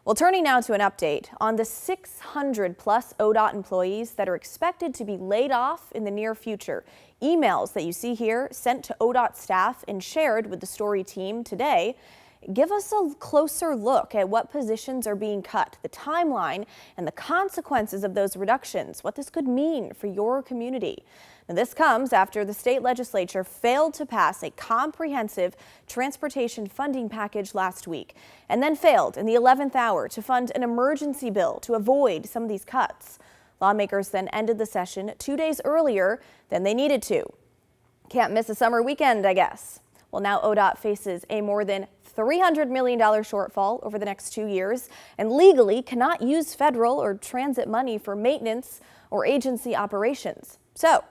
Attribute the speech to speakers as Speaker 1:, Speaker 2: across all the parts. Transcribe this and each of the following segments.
Speaker 1: Well, turning now to an update on the 600 plus ODOT employees that are expected to be laid off in the near future. Emails that you see here sent to ODOT staff and shared with the story team today give us a closer look at what positions are being cut, the timeline, and the consequences of those reductions, what this could mean for your community. Now, this comes after the state legislature failed to pass a comprehensive transportation funding package last week, and then failed in the 11th hour to fund an emergency bill to avoid some of these cuts. Lawmakers then ended the session 2 days earlier than they needed to. Can't miss a summer weekend, I guess. Well, now ODOT faces a more than $300 million shortfall over the next 2 years and legally cannot use federal or transit money for maintenance or agency operations. So,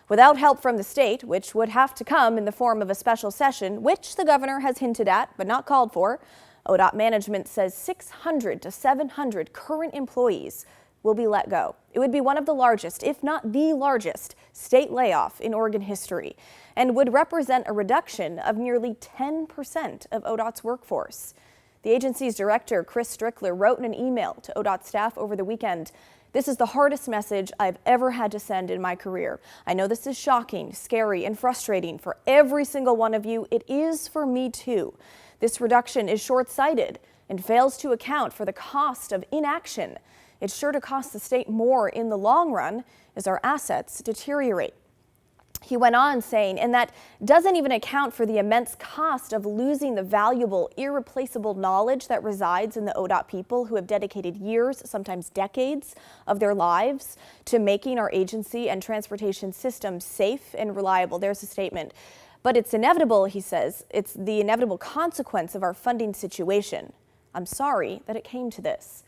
Speaker 1: without help from the state, which would have to come in the form of a special session, which the governor has hinted at but not called for, ODOT management says 600 to 700 current employees will be let go. It would be one of the largest, if not the largest, state layoff in Oregon history and would represent a reduction of nearly 10% of ODOT's workforce. The agency's director, Chris Strickler, wrote in an email to ODOT staff over the weekend, "This is the hardest message I've ever had to send in my career. I know this is shocking, scary, and frustrating for every single one of you. It is for me too. This reduction is short-sighted and fails to account for the cost of inaction. It's sure to cost the state more in the long run as our assets deteriorate." He went on saying, and that doesn't even account for the immense cost of losing the valuable, irreplaceable knowledge that resides in the ODOT people who have dedicated years, sometimes decades, of their lives to making our agency and transportation system safe and reliable. There's a statement. But it's inevitable, he says. It's the inevitable consequence of our funding situation. I'm sorry that it came to this.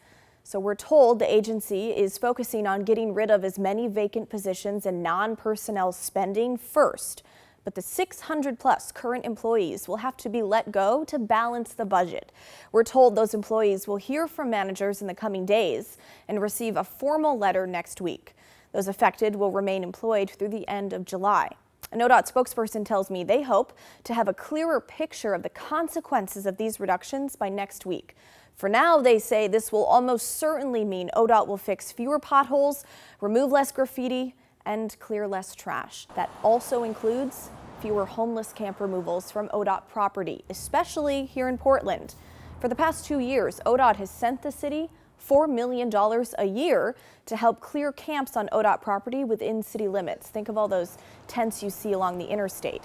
Speaker 1: So we're told the agency is focusing on getting rid of as many vacant positions and non-personnel spending first. But the 600 plus current employees will have to be let go to balance the budget. We're told those employees will hear from managers in the coming days and receive a formal letter next week. Those affected will remain employed through the end of July. An ODOT spokesperson tells me they hope to have a clearer picture of the consequences of these reductions by next week. For now, they say this will almost certainly mean ODOT will fix fewer potholes, remove less graffiti, and clear less trash. That also includes fewer homeless camp removals from ODOT property, especially here in Portland. For the past 2 years, ODOT has sent the city $4 million a year to help clear camps on ODOT property within city limits. Think of all those tents you see along the interstate.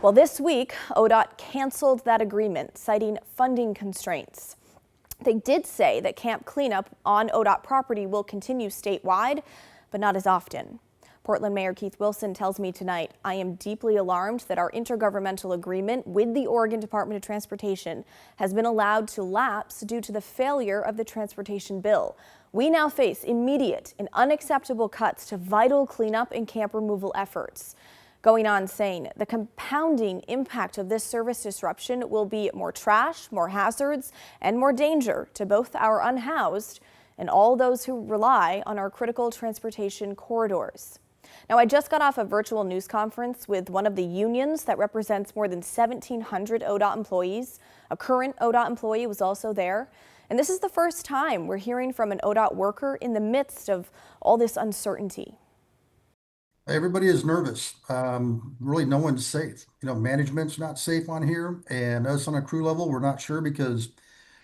Speaker 1: Well, this week, ODOT canceled that agreement, citing funding constraints. They did say that camp cleanup on ODOT property will continue statewide, but not as often. Portland Mayor Keith Wilson tells me tonight, "I am deeply alarmed that our intergovernmental agreement with the Oregon Department of Transportation has been allowed to lapse due to the failure of the transportation bill. We now face immediate and unacceptable cuts to vital cleanup and camp removal efforts." Going on saying the compounding impact of this service disruption will be more trash, more hazards, and more danger to both our unhoused and all those who rely on our critical transportation corridors. Now, I just got off a virtual news conference with one of the unions that represents more than 1,700 ODOT employees. A current ODOT employee was also there. And this is the first time we're hearing from an ODOT worker in the midst of all this uncertainty.
Speaker 2: Everybody is nervous. Really, no one's safe. Management's not safe on here, and us on a crew level, we're not sure because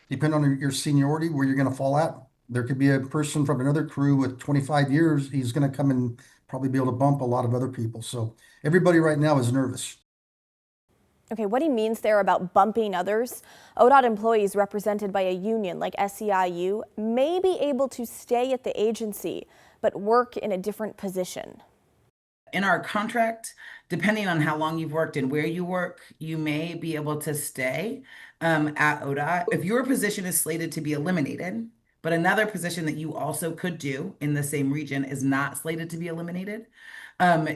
Speaker 2: depending on your seniority, where you're going to fall at. There could be a person from another crew with 25 years. He's going to come and probably be able to bump a lot of other people. So everybody right now is nervous.
Speaker 1: Okay, what he means there about bumping others, ODOT employees represented by a union like SEIU may be able to stay at the agency, but work in a different position.
Speaker 3: In our contract, depending on how long you've worked and where you work, you may be able to stay at ODOT. If your position is slated to be eliminated, but another position that you also could do in the same region is not slated to be eliminated,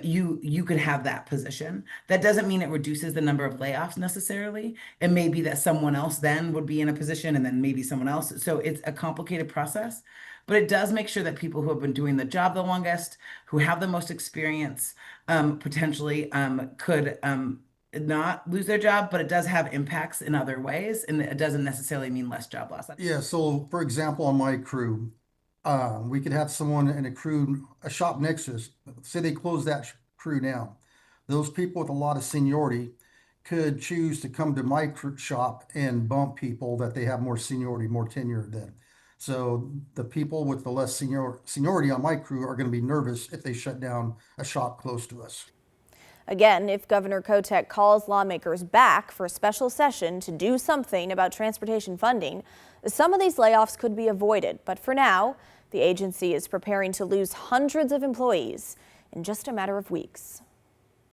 Speaker 3: you could have that position. That doesn't mean it reduces the number of layoffs necessarily. It may be that someone else then would be in a position and then maybe someone else. So it's a complicated process, but it does make sure that people who have been doing the job the longest, who have the most experience, potentially could not lose their job, but it does have impacts in other ways, and it doesn't necessarily mean less job loss.
Speaker 2: Yeah, so for example, on my crew, we could have someone in a crew, a shop next to us, say they close that crew down. Those people with a lot of seniority could choose to come to my shop and bump people that they have more seniority, more tenure than. So the people with the less seniority on my crew are going to be nervous if they shut down a shop close to us.
Speaker 1: Again, if Governor Kotek calls lawmakers back for a special session to do something about transportation funding, some of these layoffs could be avoided. But for now, the agency is preparing to lose hundreds of employees in just a matter of weeks.